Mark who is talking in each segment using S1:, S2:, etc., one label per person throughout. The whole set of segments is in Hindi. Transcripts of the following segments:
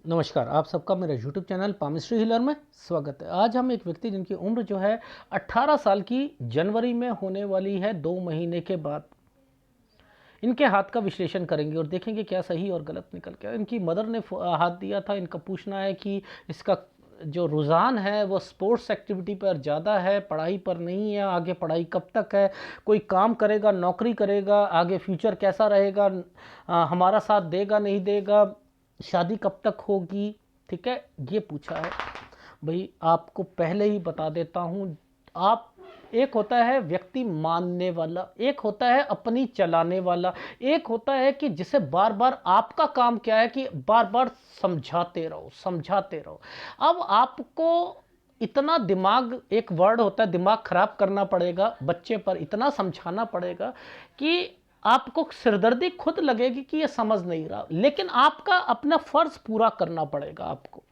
S1: नमस्कार, आप सबका मेरा यूट्यूब चैनल पामिस्ट्री हीलर में स्वागत है। आज हम एक व्यक्ति जिनकी उम्र जो है 18 साल की जनवरी में होने वाली है, 2 महीने के बाद इनके हाथ का विश्लेषण करेंगे और देखेंगे क्या सही और गलत निकल के। इनकी मदर ने हाथ दिया था। इनका पूछना है कि इसका जो रुझान है वो स्पोर्ट्स एक्टिविटी पर ज़्यादा है, पढ़ाई पर नहीं है। आगे पढ़ाई कब तक है, कोई काम करेगा, नौकरी करेगा, आगे फ्यूचर कैसा रहेगा, हमारा साथ देगा नहीं देगा, शादी कब तक होगी। ठीक है, ये पूछा है। भाई आपको पहले ही बता देता हूँ, आप एक होता है व्यक्ति मानने वाला, एक होता है अपनी चलाने वाला, एक होता है कि जिसे बार बार आपका काम क्या है कि बार बार समझाते रहो समझाते रहो। अब आपको इतना दिमाग, एक वर्ड होता है दिमाग खराब करना पड़ेगा, बच्चे पर इतना समझाना पड़ेगा कि आपको सिरदर्दी खुद लगेगी कि ये समझ नहीं रहा, लेकिन आपका अपना फर्ज पूरा करना पड़ेगा आपको।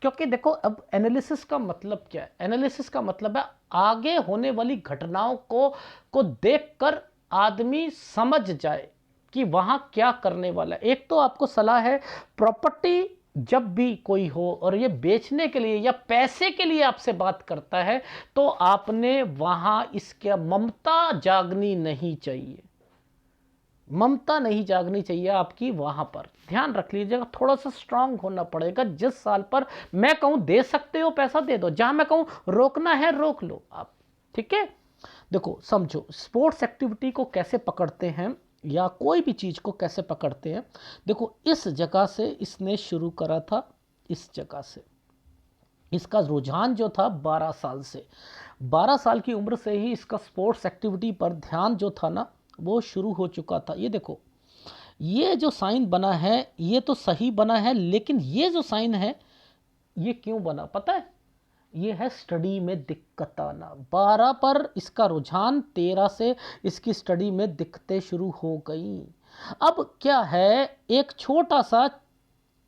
S1: क्योंकि देखो, अब एनालिसिस का मतलब क्या है? एनालिसिस का मतलब है आगे होने वाली घटनाओं को देखकर आदमी समझ जाए कि वहां क्या करने वाला है। एक तो आपको सलाह है, प्रॉपर्टी जब भी कोई हो और ये बेचने के लिए या पैसे के लिए आपसे बात करता है, तो आपने वहां इसके ममता जागनी नहीं चाहिए, ममता नहीं जागनी चाहिए आपकी। वहां पर ध्यान रख लीजिएगा, थोड़ा सा स्ट्रांग होना पड़ेगा। जिस साल पर मैं कहूं दे सकते हो पैसा दे दो, जहां मैं कहूं रोकना है रोक लो आप। ठीक है, देखो समझो, स्पोर्ट्स एक्टिविटी को कैसे पकड़ते हैं या कोई भी चीज को कैसे पकड़ते हैं। देखो, इस जगह से इसने शुरू करा था, इस जगह से इसका रुझान जो था 12 साल से, 12 साल की उम्र से ही इसका स्पोर्ट्स एक्टिविटी पर ध्यान जो था ना, वो शुरू हो चुका था। ये देखो, ये जो साइन बना है ये तो सही बना है, लेकिन ये जो साइन है ये क्यों बना पता है? ये है स्टडी में दिक्कत आना। 12 पर इसका रुझान, 13 से इसकी स्टडी में दिक्कतें शुरू हो गई। अब क्या है, एक छोटा सा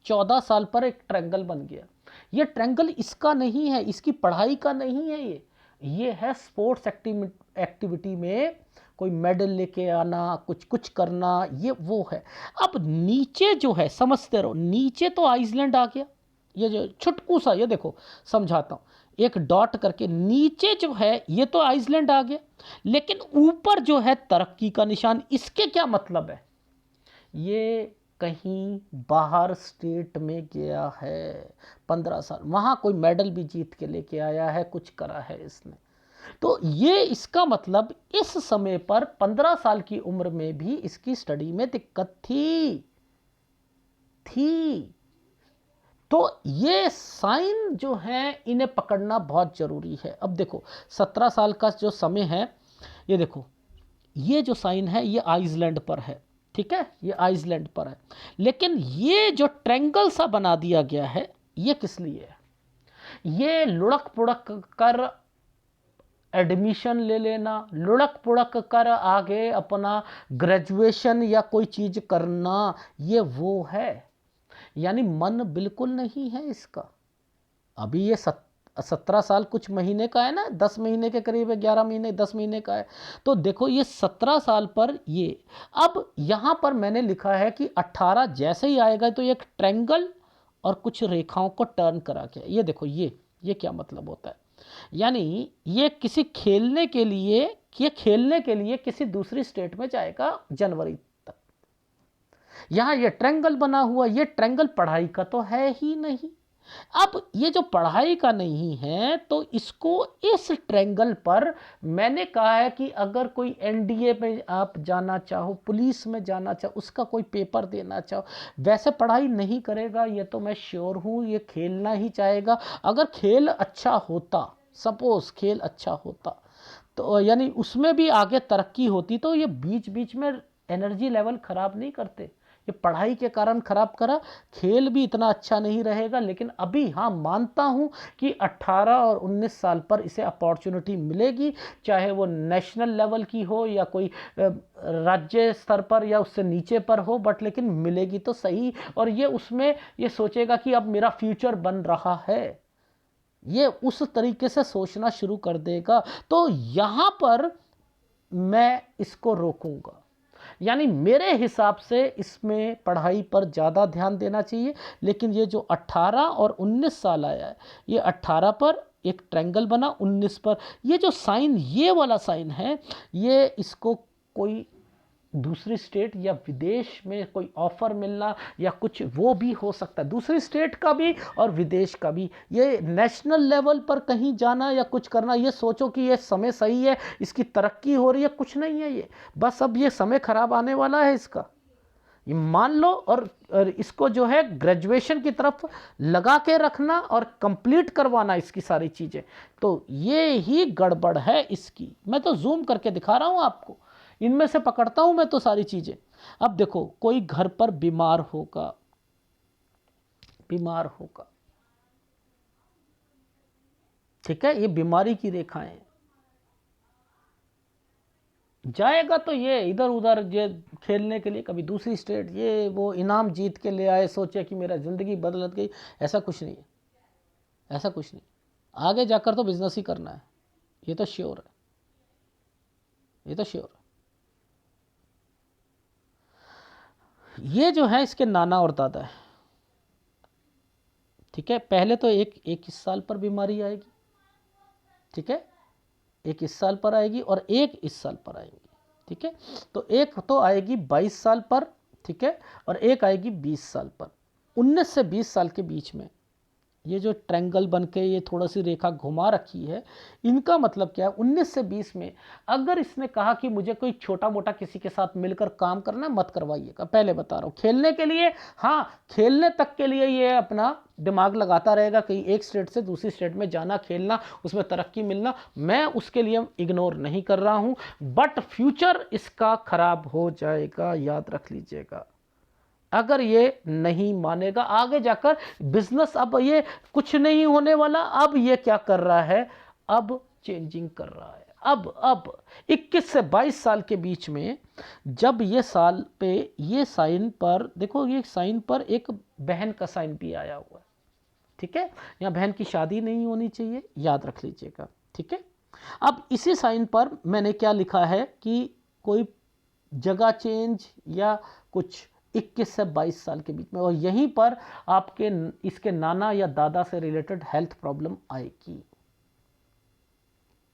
S1: 14 साल पर एक ट्रायंगल बन गया। ये ट्रायंगल इसका नहीं है, इसकी पढ़ाई का नहीं है, ये है स्पोर्ट्स एक्टिविटी में कोई मेडल लेके आना, कुछ कुछ करना, ये वो है। अब नीचे जो है, समझते रहो, नीचे तो आइसलैंड आ गया। ये जो छुटकू सा, ये देखो समझाता हूं, एक डॉट करके नीचे जो है ये तो आइसलैंड आ गया, लेकिन ऊपर जो है तरक्की का निशान। इसके क्या मतलब है? ये कहीं बाहर स्टेट में गया है, 15 साल वहां कोई मेडल भी जीत के लेके आया है, कुछ करा है इसने। तो ये इसका मतलब इस समय पर 15 साल की उम्र में भी इसकी स्टडी में दिक्कत थी। तो ये साइन जो है इन्हें पकड़ना बहुत जरूरी है। अब देखो, 17 साल का जो समय है, ये देखो, ये जो साइन है ये आइसलैंड पर है। ठीक है, ये आइसलैंड पर है, लेकिन ये जो ट्रायंगल सा बना दिया गया है ये किस लिए है? ये लुढ़क पुढ़क कर एडमिशन ले लेना, लुढ़क पुढ़क कर आगे अपना ग्रेजुएशन या कोई चीज करना, ये वो है। यानी मन बिल्कुल नहीं है इसका। अभी ये 17 साल कुछ महीने का है ना, 10 महीने के करीब है, 11 महीने 10 महीने का है। तो देखो, ये 17 साल पर ये, अब यहां पर मैंने लिखा है कि 18 जैसे ही आएगा तो एक ट्रायंगल और कुछ रेखाओं को टर्न करा के, ये देखो, ये क्या मतलब होता है? यानी ये किसी खेलने के लिए, ये खेलने के लिए किसी दूसरी स्टेट में जाएगा जनवरी तक। यहां ये ट्रायंगल बना हुआ, ये ट्रायंगल पढ़ाई का तो है ही नहीं। अब ये जो पढ़ाई का नहीं है, तो इसको इस ट्रायंगल पर मैंने कहा है कि अगर कोई एनडीए में आप जाना चाहो, पुलिस में जाना चाहो, उसका कोई पेपर देना चाहो, वैसे पढ़ाई नहीं करेगा, ये तो मैं श्योर हूं। ये खेलना ही चाहेगा। अगर खेल अच्छा होता, सपोज खेल अच्छा होता, तो यानी उसमें भी आगे तरक्की होती, तो ये बीच बीच में एनर्जी लेवल खराब नहीं करते। ये पढ़ाई के कारण खराब करा, खेल भी इतना अच्छा नहीं रहेगा। लेकिन अभी हाँ मानता हूं कि 18 और 19 साल पर इसे अपॉर्चुनिटी मिलेगी, चाहे वो नेशनल लेवल की हो या कोई राज्य स्तर पर या उससे नीचे पर हो, बट लेकिन मिलेगी तो सही। और ये उसमें ये सोचेगा कि अब मेरा फ्यूचर बन रहा है, ये उस तरीके से सोचना शुरू कर देगा। तो यहां पर मैं इसको रोकूंगा। यानी मेरे हिसाब से इसमें पढ़ाई पर ज़्यादा ध्यान देना चाहिए। लेकिन ये जो 18 और 19 साल आया है, ये 18 पर एक ट्रायंगल बना, 19 पर ये जो साइन, ये वाला साइन है, ये इसको कोई दूसरी स्टेट या विदेश में कोई ऑफर मिलना या कुछ, वो भी हो सकता है, दूसरी स्टेट का भी और विदेश का भी। ये नेशनल लेवल पर कहीं जाना या कुछ करना, ये सोचो कि ये समय सही है, इसकी तरक्की हो रही है, कुछ नहीं है ये, बस अब ये समय खराब आने वाला है इसका, ये मान लो। और इसको जो है ग्रेजुएशन की तरफ लगा के रखना और कंप्लीट करवाना इसकी सारी चीज़ें, तो ये ही गड़बड़ है इसकी। मैं तो जूम करके दिखा रहा हूँ आपको, इनमें से पकड़ता हूं मैं तो सारी चीजें। अब देखो, कोई घर पर बीमार होगा, ठीक है, ये बीमारी की रेखाएं, जाएगा तो ये इधर उधर, ये खेलने के लिए कभी दूसरी स्टेट, ये वो इनाम जीत के ले आए, सोचे कि मेरा जिंदगी बदल गई, ऐसा कुछ नहीं है, ऐसा कुछ नहीं। आगे जाकर तो बिजनेस ही करना है, ये तो श्योर है, ये तो श्योर है। ये जो है इसके नाना और दादा है, ठीक है। पहले तो एक इस साल पर बीमारी आएगी, ठीक है, एक इस साल पर आएगी और एक इस साल पर आएगी, ठीक है। तो एक तो आएगी 22 साल पर, ठीक है, और एक आएगी 20 साल पर। 19 से 20 साल के बीच में ये जो ट्रायंगल बन के ये थोड़ा सी रेखा घुमा रखी है, इनका मतलब क्या है, 19 से 20 में अगर इसने कहा कि मुझे कोई छोटा मोटा किसी के साथ मिलकर काम करना है, मत करवाइएगा, पहले बता रहा हूँ। खेलने के लिए, हाँ, खेलने तक के लिए ये अपना दिमाग लगाता रहेगा, कहीं एक स्टेट से दूसरी स्टेट में जाना, खेलना, उसमें तरक्की मिलना, मैं उसके लिए इग्नोर नहीं कर रहा हूँ, बट फ्यूचर इसका खराब हो जाएगा, याद रख लीजिएगा। अगर ये नहीं मानेगा आगे जाकर बिजनेस, अब ये कुछ नहीं होने वाला, अब ये क्या कर रहा है, अब चेंजिंग कर रहा है। अब 21 से 22 साल के बीच में, जब ये साल पे ये साइन पर देखो, ये साइन पर एक बहन का साइन भी आया हुआ है, ठीक है, यहाँ बहन की शादी नहीं होनी चाहिए, याद रख लीजिएगा, ठीक है। अब इसी साइन पर मैंने क्या लिखा है कि कोई जगह चेंज या कुछ 21 से 22 साल के बीच में, और यहीं पर आपके इसके नाना या दादा से रिलेटेड हेल्थ प्रॉब्लम आएगी,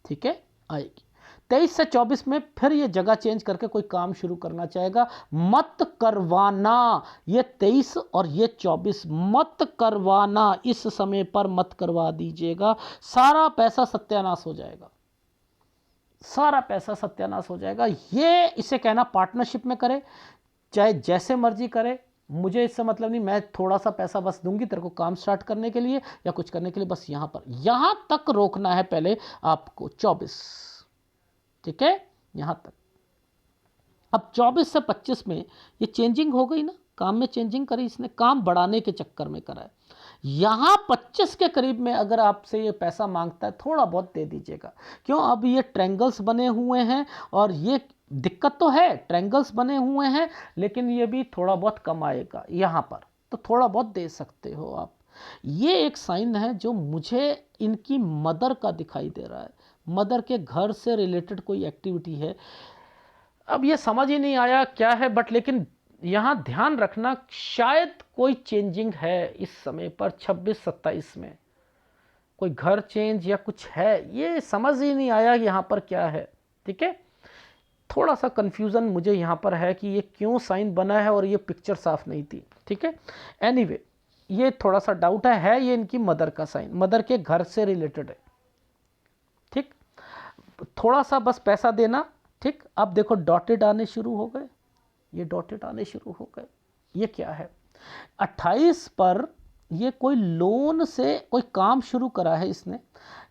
S1: ठीक है, आएगी। 23 से 24 में फिर ये जगह चेंज करके कोई काम शुरू करना चाहेगा, मत करवाना। ये 23 और ये 24 मत करवाना, इस समय पर मत करवा दीजिएगा, सारा पैसा सत्यानाश हो जाएगा, सारा पैसा सत्यानाश हो जाएगा। ये इसे कहना पार्टनरशिप में करे, चाहे जैसे मर्जी करे, मुझे इससे मतलब नहीं, मैं थोड़ा सा पैसा बस दूंगी तेरे को काम स्टार्ट करने के लिए या कुछ करने के लिए, बस यहां पर, यहां तक रोकना है पहले आपको, 24, ठीक है, यहां तक। अब 24 से 25 में ये चेंजिंग हो गई ना, काम में चेंजिंग करी इसने, काम बढ़ाने के चक्कर में करा है। यहां 25 के करीब में अगर आपसे ये पैसा मांगता है, थोड़ा बहुत दे दीजिएगा। क्यों, अब ये ट्रायंगल्स बने हुए हैं और ये दिक्कत तो है, ट्रायंगल्स बने हुए हैं, लेकिन ये भी थोड़ा बहुत कम आएगा यहां पर, तो थोड़ा बहुत दे सकते हो आप। ये एक साइन है जो मुझे इनकी मदर का दिखाई दे रहा है, मदर के घर से रिलेटेड कोई एक्टिविटी है। अब ये समझ ही नहीं आया क्या है, बट लेकिन यहाँ ध्यान रखना, शायद कोई चेंजिंग है इस समय पर 26-27 में, कोई घर चेंज या कुछ है, ये समझ ही नहीं आया यहाँ पर क्या है, ठीक है। थोड़ा सा कंफ्यूजन मुझे यहाँ पर है कि ये क्यों साइन बना है और ये पिक्चर साफ नहीं थी, ठीक है। एनीवे, ये थोड़ा सा डाउट है ये इनकी मदर का साइन, मदर के घर से रिलेटेड है, ठीक। थोड़ा सा बस पैसा देना, ठीक। अब देखो डॉटेड आने शुरू हो गए, ये डॉटेड आने शुरू हो गए, ये क्या है, 28 पर ये कोई लोन से कोई काम शुरू करा है इसने,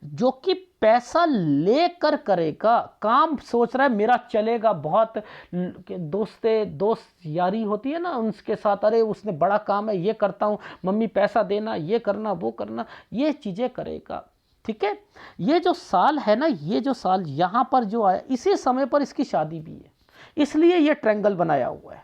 S1: जो कि पैसा लेकर करेगा काम, सोच रहा है मेरा चलेगा बहुत, दोस्त यारी होती है ना उनके साथ, अरे उसने बड़ा काम है, ये करता हूँ मम्मी, पैसा देना, ये करना, वो करना, ये चीज़ें करेगा, ठीक है। ये जो साल है ना, ये जो साल यहाँ पर जो आया, इसी समय पर इसकी शादी भी है, इसलिए ये ट्रायंगल बनाया हुआ है,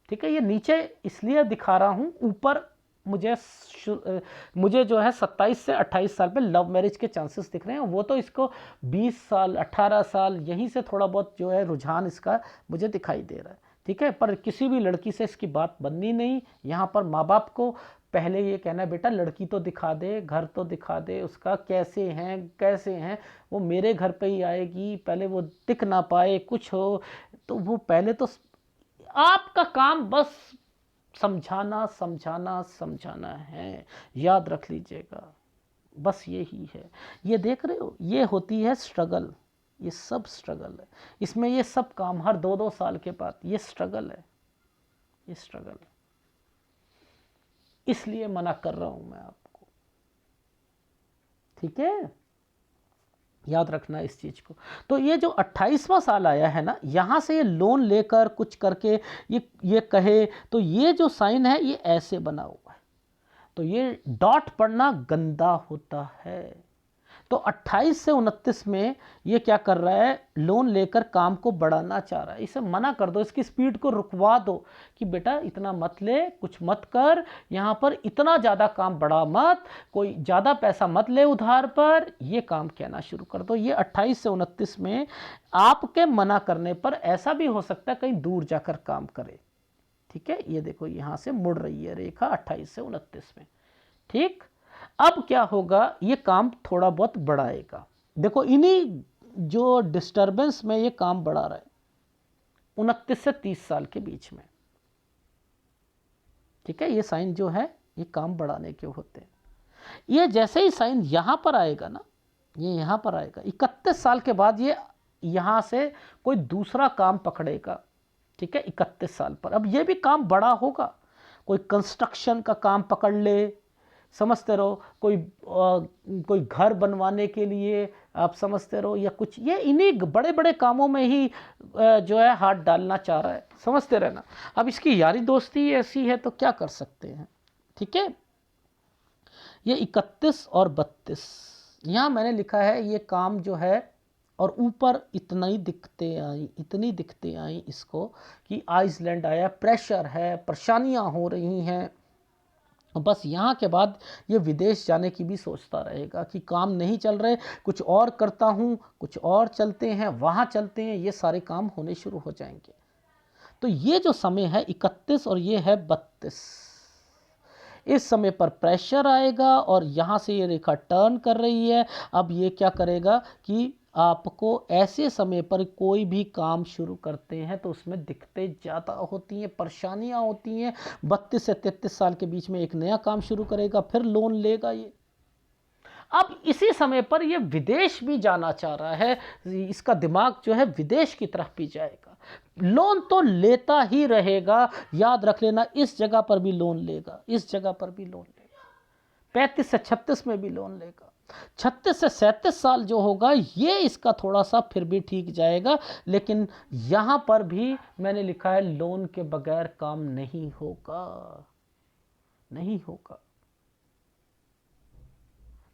S1: ठीक है। ये नीचे इसलिए दिखा रहा हूँ, ऊपर मुझे जो है 27 से 28 साल पे लव मैरिज के चांसेस दिख रहे हैं। वो तो इसको 20 साल 18 साल यहीं से थोड़ा बहुत जो है रुझान इसका मुझे दिखाई दे रहा है। ठीक है, पर किसी भी लड़की से इसकी बात बननी नहीं। यहाँ पर माँ बाप को पहले ये कहना है, बेटा लड़की तो दिखा दे, घर तो दिखा दे उसका, कैसे हैं वो मेरे घर पे ही आएगी, पहले वो दिख ना पाए कुछ हो तो वो पहले तो आपका काम बस समझाना समझाना समझाना है, याद रख लीजिएगा, बस यही है। ये देख रहे हो, ये होती है स्ट्रगल, ये सब स्ट्रगल है इसमें, ये सब काम हर 2-2 साल के बाद, ये स्ट्रगल है, ये स्ट्रगल है। इसलिए मना कर रहा हूं मैं आपको, ठीक है, याद रखना इस चीज को। तो ये जो 28वां साल आया है ना, यहां से ये लोन लेकर कुछ करके ये कहे तो ये जो साइन है ये ऐसे बना हुआ है, तो ये डॉट पढ़ना गंदा होता है। तो 28 से 29 में ये क्या कर रहा है, लोन लेकर काम को बढ़ाना चाह रहा है। इसे मना कर दो, इसकी स्पीड को रुकवा दो कि बेटा इतना मत ले, कुछ मत कर, यहाँ पर इतना ज़्यादा काम बढ़ा मत, कोई ज़्यादा पैसा मत ले उधार पर, ये काम कहना शुरू कर दो। ये 28 से 29 में आपके मना करने पर ऐसा भी हो सकता है कहीं दूर जाकर काम करे। ठीक है, ये देखो यहाँ से मुड़ रही है रेखा 28 से 29 में। ठीक, अब क्या होगा, ये काम थोड़ा बहुत बढ़ाएगा। देखो इन्हीं जो डिस्टरबेंस में ये काम बढ़ा रहा है 29 से 30 साल के बीच में। ठीक है, ये साइन जो है ये काम बढ़ाने के होते हैं। ये जैसे ही साइन यहां पर आएगा ना, ये यहां पर आएगा 31 साल के बाद, ये यहां से कोई दूसरा काम पकड़ेगा। ठीक है, 31 साल पर अब ये भी काम बड़ा होगा, कोई कंस्ट्रक्शन का काम पकड़ ले, समझते रहो, कोई घर बनवाने के लिए आप समझते रहो, या कुछ ये इन्हीं बड़े बड़े कामों में ही जो है हाथ डालना चाह रहा है, समझते रहना। अब इसकी यारी दोस्ती ऐसी है तो क्या कर सकते हैं। ठीक है, ये 31 और 32 यहाँ मैंने लिखा है, ये काम जो है, और ऊपर इतनी दिक्कतें आई इसको कि आइसलैंड आया, प्रेशर है, परेशानियां हो रही हैं। बस यहाँ के बाद ये विदेश जाने की भी सोचता रहेगा कि काम नहीं चल रहे, कुछ और करता हूँ, कुछ और चलते हैं, वहाँ चलते हैं, ये सारे काम होने शुरू हो जाएंगे। तो ये जो समय है 31 और ये है 32, इस समय पर प्रेशर आएगा और यहाँ से ये रेखा टर्न कर रही है। अब ये क्या करेगा कि आपको ऐसे समय पर कोई भी काम शुरू करते हैं तो उसमें दिक्कतें ज़्यादा होती हैं, परेशानियां होती हैं। 32 से 33 साल के बीच में एक नया काम शुरू करेगा, फिर लोन लेगा ये। अब इसी समय पर ये विदेश भी जाना चाह रहा है, इसका दिमाग जो है विदेश की तरफ भी जाएगा। लोन तो लेता ही रहेगा, याद रख लेना, इस जगह पर भी लोन लेगा, इस जगह पर भी लोन लेगा, 35 से 36 में भी लोन लेगा, 36 से 37 साल जो होगा ये इसका थोड़ा सा फिर भी ठीक जाएगा। लेकिन यहां पर भी मैंने लिखा है लोन के बगैर काम नहीं होगा, नहीं होगा।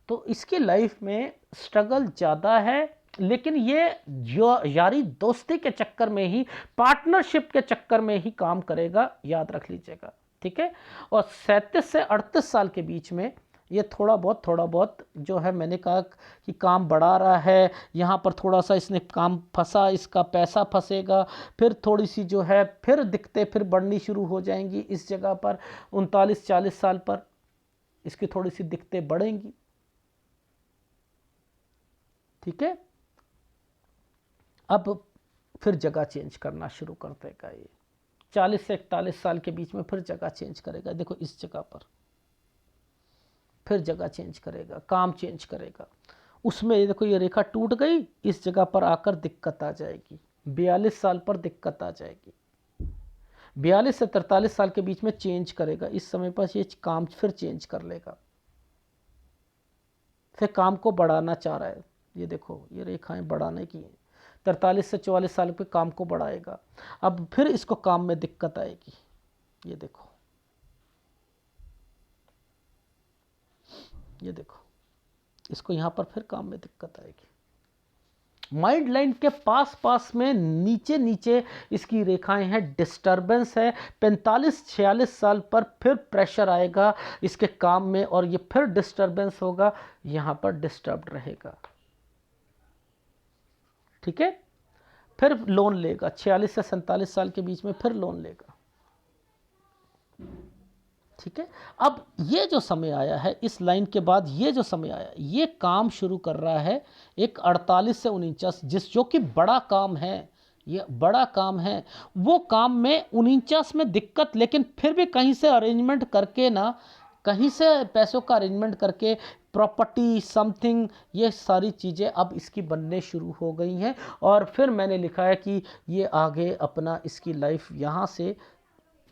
S1: तो इसकी लाइफ में स्ट्रगल ज़्यादा है, लेकिन ये जो यारी दोस्ती के चक्कर में ही, पार्टनरशिप के चक्कर में ही काम करेगा, याद रख लीजिएगा। ठीक है, और 37 से 38 साल के बीच में ये थोड़ा बहुत जो है, मैंने कहा कि काम बढ़ा रहा है, यहाँ पर थोड़ा सा इसने काम फंसा, इसका पैसा फंसेगा, फिर थोड़ी सी जो है फिर दिक्कतें फिर बढ़नी शुरू हो जाएंगी। इस जगह पर 39-40 साल पर इसकी थोड़ी सी दिक्कतें बढ़ेंगी। ठीक है, अब फिर जगह चेंज करना शुरू कर देगा ये 40 से 41 साल के बीच में, फिर जगह चेंज करेगा। देखो इस जगह पर फिर जगह चेंज करेगा, काम चेंज करेगा। उसमें ये देखो ये रेखा टूट गई, इस जगह पर आकर दिक्कत आ जाएगी, 42 साल पर दिक्कत आ जाएगी। 42 से 43 साल के बीच में चेंज करेगा, इस समय पर ये काम फिर चेंज कर लेगा, फिर काम को बढ़ाना चाह रहा है। ये देखो ये रेखाएं बढ़ाने की हैं, 43 से 44 साल पे काम को बढ़ाएगा। अब फिर इसको काम में दिक्कत आएगी, ये देखो, ये देखो, इसको यहाँ पर फिर काम में दिक्कत आएगी। माइंड लाइन के पास पास में नीचे नीचे इसकी रेखाएं हैं, डिस्टरबेंस है। 45-46 साल पर फिर प्रेशर आएगा इसके काम में और ये फिर डिस्टरबेंस होगा, यहां पर डिस्टर्ब्ड रहेगा। ठीक है, फिर लोन लेगा 46 से 47 साल के बीच में, फिर लोन लेगा। ठीक है, अब ये जो समय आया है, इस लाइन के बाद ये जो समय आया, ये काम शुरू कर रहा है एक 48 से 49, जो कि बड़ा काम है, ये बड़ा काम है। वो काम में 49 में दिक्कत, लेकिन फिर भी कहीं से अरेंजमेंट करके ना, कहीं से पैसों का अरेंजमेंट करके, प्रॉपर्टी समथिंग, ये सारी चीज़ें अब इसकी बनने शुरू हो गई हैं। और फिर मैंने लिखा है कि ये आगे अपना, इसकी लाइफ यहाँ से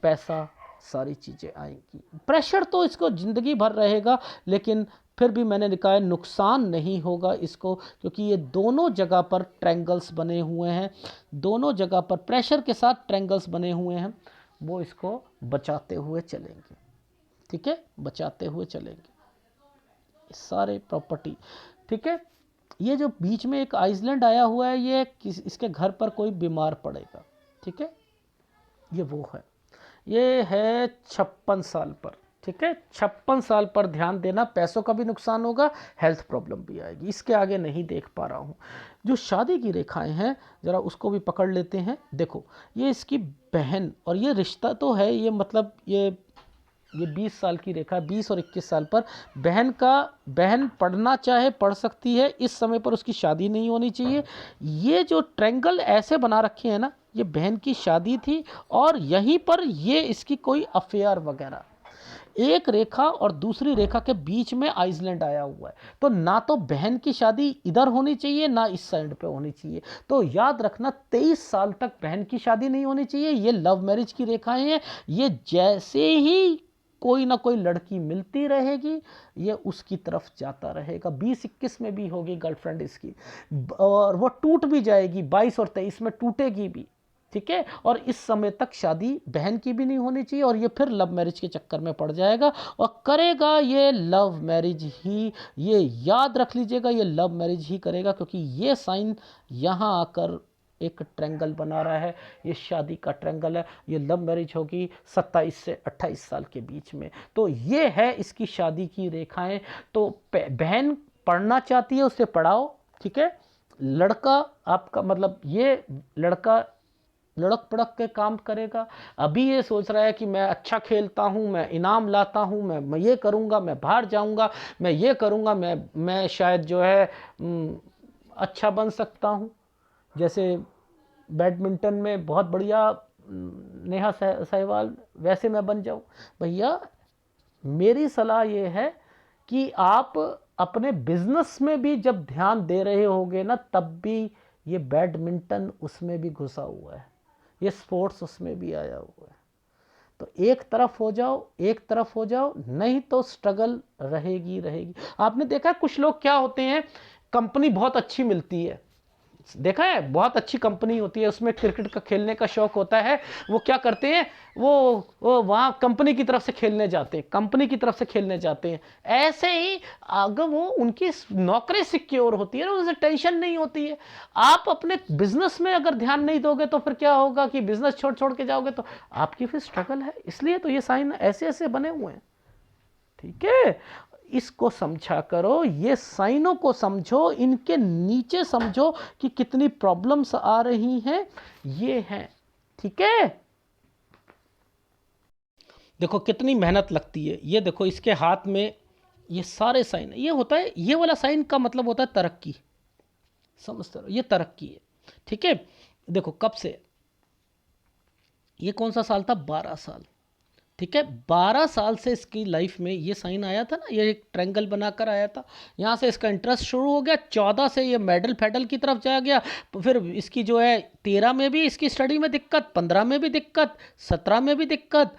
S1: पैसा, सारी चीज़ें आएंगी। प्रेशर तो इसको ज़िंदगी भर रहेगा, लेकिन फिर भी मैंने लिखा है नुकसान नहीं होगा इसको, क्योंकि ये दोनों जगह पर ट्रायंगल्स बने हुए हैं, दोनों जगह पर प्रेशर के साथ ट्रायंगल्स बने हुए हैं, वो इसको बचाते हुए चलेंगे। ठीक है, बचाते हुए चलेंगे सारे प्रॉपर्टी। ठीक है, ये जो बीच में एक आइसलैंड आया हुआ है, ये इसके घर पर कोई बीमार पड़ेगा। ठीक है, ये वो है, ये है 56 साल पर। ठीक है, 56 साल पर ध्यान देना, पैसों का भी नुकसान होगा, हेल्थ प्रॉब्लम भी आएगी। इसके आगे नहीं देख पा रहा हूँ। जो शादी की रेखाएं हैं, ज़रा उसको भी पकड़ लेते हैं। देखो, ये इसकी बहन, और ये रिश्ता तो है, ये मतलब ये 20 साल की रेखा, 20 और 21 साल पर बहन पढ़ना चाहे पढ़ सकती है, इस समय पर उसकी शादी नहीं होनी चाहिए। ये जो ट्रायंगल ऐसे बना रखे हैं ना, ये बहन की शादी थी, और यहीं पर ये इसकी कोई अफेयर वगैरह, एक रेखा और दूसरी रेखा के बीच में आइसलैंड आया हुआ है। तो ना तो बहन की शादी इधर होनी चाहिए, ना इस साइड पे होनी चाहिए। तो याद रखना, 23 साल तक बहन की शादी नहीं होनी चाहिए। ये लव मैरिज की रेखाएं हैं। ये जैसे ही कोई ना कोई लड़की मिलती रहेगी, ये उसकी तरफ जाता रहेगा। 20-21 में भी होगी गर्लफ्रेंड इसकी, और वो टूट भी जाएगी, 22 और 23 में टूटेगी भी। ठीक है, और इस समय तक शादी बहन की भी नहीं होनी चाहिए, और ये फिर लव मैरिज के चक्कर में पड़ जाएगा, और करेगा ये लव मैरिज ही। ये याद रख लीजिएगा, ये लव मैरिज ही करेगा, क्योंकि ये साइन यहाँ आकर एक ट्रायंगल बना रहा है, ये शादी का ट्रायंगल है। ये लव मैरिज होगी 27 से 28 साल के बीच में। तो ये है इसकी शादी की रेखाएं। तो बहन पढ़ना चाहती है, उसे पढ़ाओ। ठीक है, लड़का आपका मतलब ये लड़का लड़क पड़क के काम करेगा। अभी ये सोच रहा है कि मैं अच्छा खेलता हूँ, मैं इनाम लाता हूँ, मैं ये करूँगा, मैं बाहर जाऊँगा, मैं ये करूँगा, मैं शायद जो है अच्छा बन सकता हूँ। जैसे बैडमिंटन में बहुत बढ़िया नेहा सहवाल, वैसे मैं बन जाऊँ। भैया, मेरी सलाह ये है कि आप अपने बिजनेस में भी जब ध्यान दे रहे होगे ना, तब भी ये बैडमिंटन उसमें भी घुसा हुआ है, ये स्पोर्ट्स उसमें भी आया हुआ है। तो एक तरफ हो जाओ, एक तरफ हो जाओ, नहीं तो स्ट्रगल रहेगी रहेगी। आपने देखा कुछ लोग क्या होते हैं, कंपनी बहुत अच्छी मिलती है, देखा है, बहुत अच्छी कंपनी होती है, उसमें क्रिकेट का खेलने का शौक होता है, वो क्या करते हैं, वो वहाँ कंपनी की तरफ से खेलने जाते हैं, कंपनी की तरफ से खेलने जाते हैं। ऐसे ही अगर वो उनकी नौकरी सिक्योर होती है ना, उनसे टेंशन नहीं होती है। आप अपने बिजनेस में अगर ध्यान नहीं दोगे तो फिर क्या होगा कि बिजनेस छोड़ छोड़ के जाओगे तो आपकी फिर स्ट्रगल है। इसलिए तो ये साइन ऐसे ऐसे बने हुए हैं। ठीक है, इसको समझा करो, ये साइनों को समझो, इनके नीचे समझो कि कितनी प्रॉब्लम्स आ रही हैं, ये हैं। ठीक है, देखो कितनी मेहनत लगती है। ये देखो इसके हाथ में ये सारे साइन, ये होता है, ये वाला साइन का मतलब होता है तरक्की, समझते हो, ये तरक्की है। ठीक है, देखो कब से, ये कौन सा साल था, 12 साल। ठीक है, 12 साल से इसकी लाइफ में ये साइन आया था ना, ये एक ट्रायंगल बनाकर आया था, यहाँ से इसका इंटरेस्ट शुरू हो गया। 14 से ये मेडल फेडल की तरफ जा गया, फिर इसकी जो है 13 में भी इसकी स्टडी में दिक्कत, 15 में भी दिक्कत, 17 में भी दिक्कत,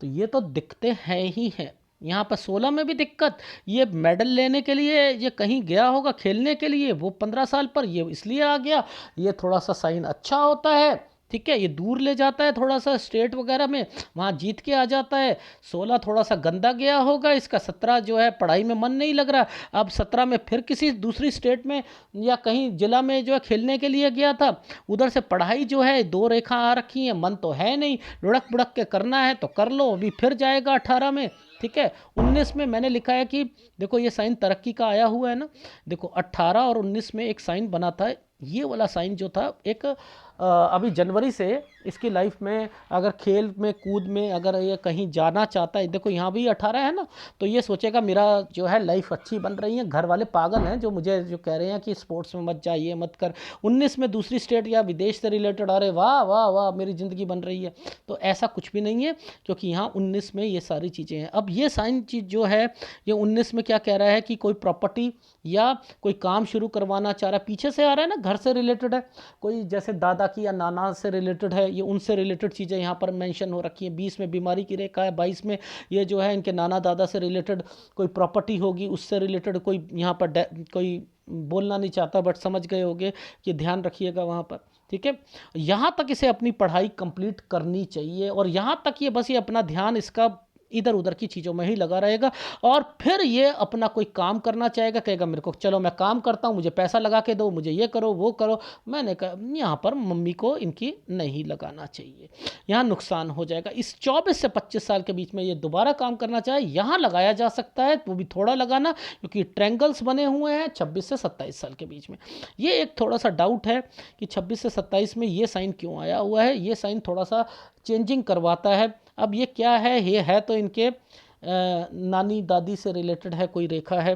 S1: तो ये तो दिक्कतें हैं ही हैं। यहाँ पर 16 में भी दिक्कत, ये मेडल लेने के लिए ये कहीं गया होगा खेलने के लिए, वो 15 साल पर ये इसलिए आ गया। ये थोड़ा सा साइन अच्छा होता है ठीक है, ये दूर ले जाता है थोड़ा सा स्टेट वगैरह में, वहाँ जीत के आ जाता है। 16 थोड़ा सा गंदा गया होगा इसका, 17 जो है पढ़ाई में मन नहीं लग रहा, अब 17 में फिर किसी दूसरी स्टेट में या कहीं जिला में जो है खेलने के लिए गया था, उधर से पढ़ाई जो है 2 रेखा आ रखी है, मन तो है नहीं, लुढ़क बुढ़क के करना है तो कर लो, अभी फिर जाएगा 18 में। ठीक है, 19 में मैंने लिखा है कि देखो ये साइन तरक्की का आया हुआ है ना, देखो 18 और 19 में एक साइन बना था, ये वाला साइन जो था एक अभी जनवरी से इसकी लाइफ में अगर खेल में कूद में अगर ये कहीं जाना चाहता है, देखो यहाँ भी 18 है ना, तो ये सोचेगा मेरा जो है लाइफ अच्छी बन रही है, घर वाले पागल हैं जो मुझे जो कह रहे हैं कि स्पोर्ट्स में मत जाइए मत कर। 19 में दूसरी स्टेट या विदेश से रिलेटेड, अरे वाह वाह वाह मेरी ज़िंदगी बन रही है, तो ऐसा कुछ भी नहीं है, क्योंकि यहाँ 19 में ये सारी चीज़ें हैं। अब ये साइन चीज़ जो है ये 19 में क्या कह रहा है कि कोई प्रॉपर्टी या कोई काम शुरू करवाना चाह रहा है, पीछे से आ रहा है ना, घर से रिलेटेड है, कोई जैसे दादा की या नाना से रिलेटेड है, ये उनसे रिलेटेड चीज़ें यहाँ पर मेंशन हो रखी हैं। 20 में बीमारी की रेखा है, 22 में ये जो है इनके नाना दादा से रिलेटेड कोई प्रॉपर्टी होगी, उससे रिलेटेड कोई यहाँ पर कोई बोलना नहीं चाहता बट समझ गए होंगे कि ध्यान रखिएगा वहाँ पर। ठीक है, यहाँ तक इसे अपनी पढ़ाई कंप्लीट करनी चाहिए और यहाँ तक ये बस ये अपना ध्यान इसका इधर उधर की चीज़ों में ही लगा रहेगा और फिर ये अपना कोई काम करना चाहेगा, कहेगा मेरे को चलो मैं काम करता हूँ, मुझे पैसा लगा के दो, मुझे ये करो वो करो। मैंने कहा यहाँ पर मम्मी को इनकी नहीं लगाना चाहिए, यहाँ नुकसान हो जाएगा। इस 24 से 25 साल के बीच में ये दोबारा काम करना चाहे यहाँ लगाया जा सकता है, वो भी थोड़ा लगाना, क्योंकि ट्रैंगल्स बने हुए हैं 26 से 27 साल के बीच में। ये एक थोड़ा सा डाउट है कि 26 से 27 में ये साइन क्यों आया हुआ है, ये साइन थोड़ा सा चेंजिंग करवाता है। अब ये क्या है, ये है तो इनके नानी दादी से रिलेटेड है, कोई रेखा है,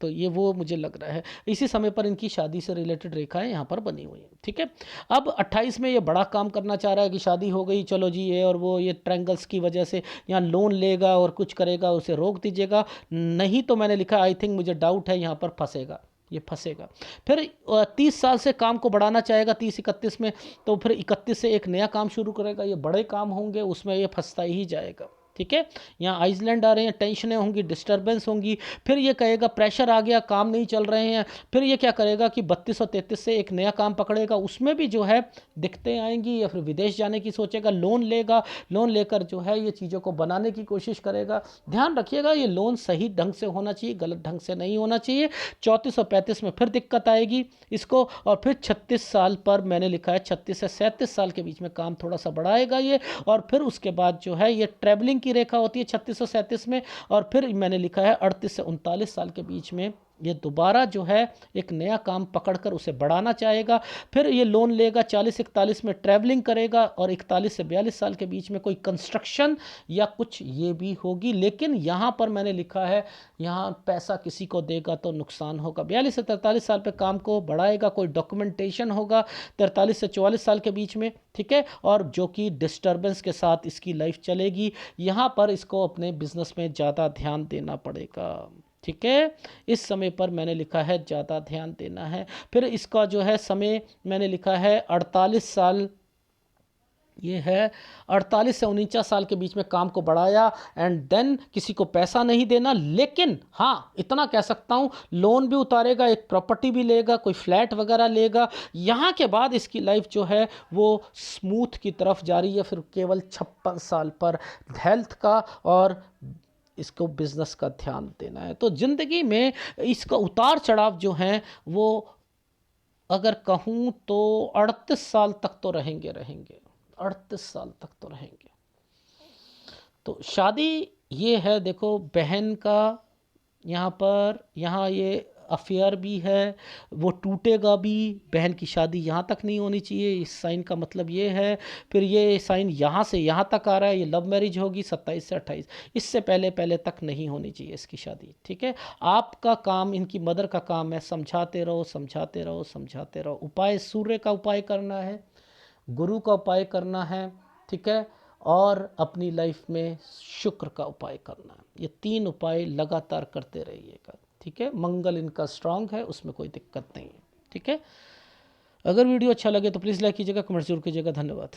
S1: तो ये वो मुझे लग रहा है। इसी समय पर इनकी शादी से रिलेटेड रेखाएं यहाँ पर बनी हुई हैं। ठीक है, अब 28 में ये बड़ा काम करना चाह रहा है कि शादी हो गई चलो जी ये और वो, ये ट्रायंगल्स की वजह से यहाँ लोन लेगा और कुछ करेगा, उसे रोक दीजिएगा, नहीं तो मैंने लिखा आई थिंक मुझे डाउट है यहाँ पर फंसेगा, ये फंसेगा। फिर 30 साल से काम को बढ़ाना चाहेगा 30-31 में, तो फिर 31 से एक नया काम शुरू करेगा, ये बड़े काम होंगे उसमें ये फंसता ही जाएगा। ठीक है, यहाँ आइसलैंड आ रहे हैं, टेंशनें होंगी, डिस्टर्बेंस होंगी, फिर ये कहेगा प्रेशर आ गया, काम नहीं चल रहे हैं, फिर ये क्या करेगा कि 32 और 33 से एक नया काम पकड़ेगा, उसमें भी जो है दिक्कतें आएंगी, या फिर विदेश जाने की सोचेगा, लोन लेगा, लोन लेकर जो है ये चीज़ों को बनाने की कोशिश करेगा। ध्यान रखिएगा ये लोन सही ढंग से होना चाहिए, गलत ढंग से नहीं होना चाहिए। 34 और 35 में फिर दिक्कत आएगी इसको, और फिर 36 साल पर मैंने लिखा है 36 से 37 साल के बीच में काम थोड़ा सा बढ़ाएगा ये, और फिर उसके बाद जो है ये ट्रैवलिंग की रेखा होती है 36 और 37 में, और फिर मैंने लिखा है 38 से 39 साल के बीच में ये दोबारा जो है एक नया काम पकड़कर उसे बढ़ाना चाहेगा। फिर ये लोन लेगा, 40-41 में ट्रैवलिंग करेगा, और 41 से 42 साल के बीच में कोई कंस्ट्रक्शन या कुछ ये भी होगी। लेकिन यहाँ पर मैंने लिखा है यहाँ पैसा किसी को देगा तो नुकसान होगा। 42 से 43 साल पे काम को बढ़ाएगा, कोई डॉक्यूमेंटेशन होगा 43 से 44 साल के बीच में। ठीक है, और जो कि डिस्टर्बेंस के साथ इसकी लाइफ चलेगी। यहाँ पर इसको अपने बिजनेस में ज़्यादा ध्यान देना पड़ेगा। ठीक है, इस समय पर मैंने लिखा है ज़्यादा ध्यान देना है। फिर इसका जो है समय मैंने लिखा है 48 साल, ये है 48 से 49 साल के बीच में काम को बढ़ाया, एंड देन किसी को पैसा नहीं देना, लेकिन हाँ इतना कह सकता हूँ लोन भी उतारेगा, एक प्रॉपर्टी भी लेगा, कोई फ्लैट वगैरह लेगा। यहाँ के बाद इसकी लाइफ जो है वो स्मूथ की तरफ जा रही है। फिर केवल 56 साल पर हेल्थ का और इसको बिजनेस का ध्यान देना है। तो ज़िंदगी में इसका उतार चढ़ाव जो हैं वो अगर कहूँ तो 38 साल तक तो रहेंगे 38 साल तक तो रहेंगे। तो शादी ये है, देखो बहन का यहाँ पर, यहाँ ये अफेयर भी है, वो टूटेगा भी, बहन की शादी यहाँ तक नहीं होनी चाहिए, इस साइन का मतलब ये है। फिर ये साइन यहाँ से यहाँ तक आ रहा है, ये लव मैरिज होगी 27 से 28, इससे पहले पहले तक नहीं होनी चाहिए इसकी शादी। ठीक है, आपका काम, इनकी मदर का काम है समझाते रहो समझाते रहो समझाते रहो। उपाय सूर्य का उपाय करना है, गुरु का उपाय करना है, ठीक है, और अपनी लाइफ में शुक्र का उपाय करना है। ये 3 उपाय लगातार करते रहिएगा। ठीक है, मंगल इनका स्ट्रांग है, उसमें कोई दिक्कत नहीं है। ठीक है, अगर वीडियो अच्छा लगे तो प्लीज़ लाइक कीजिएगा, कमेंट जरूर कीजिएगा। धन्यवाद।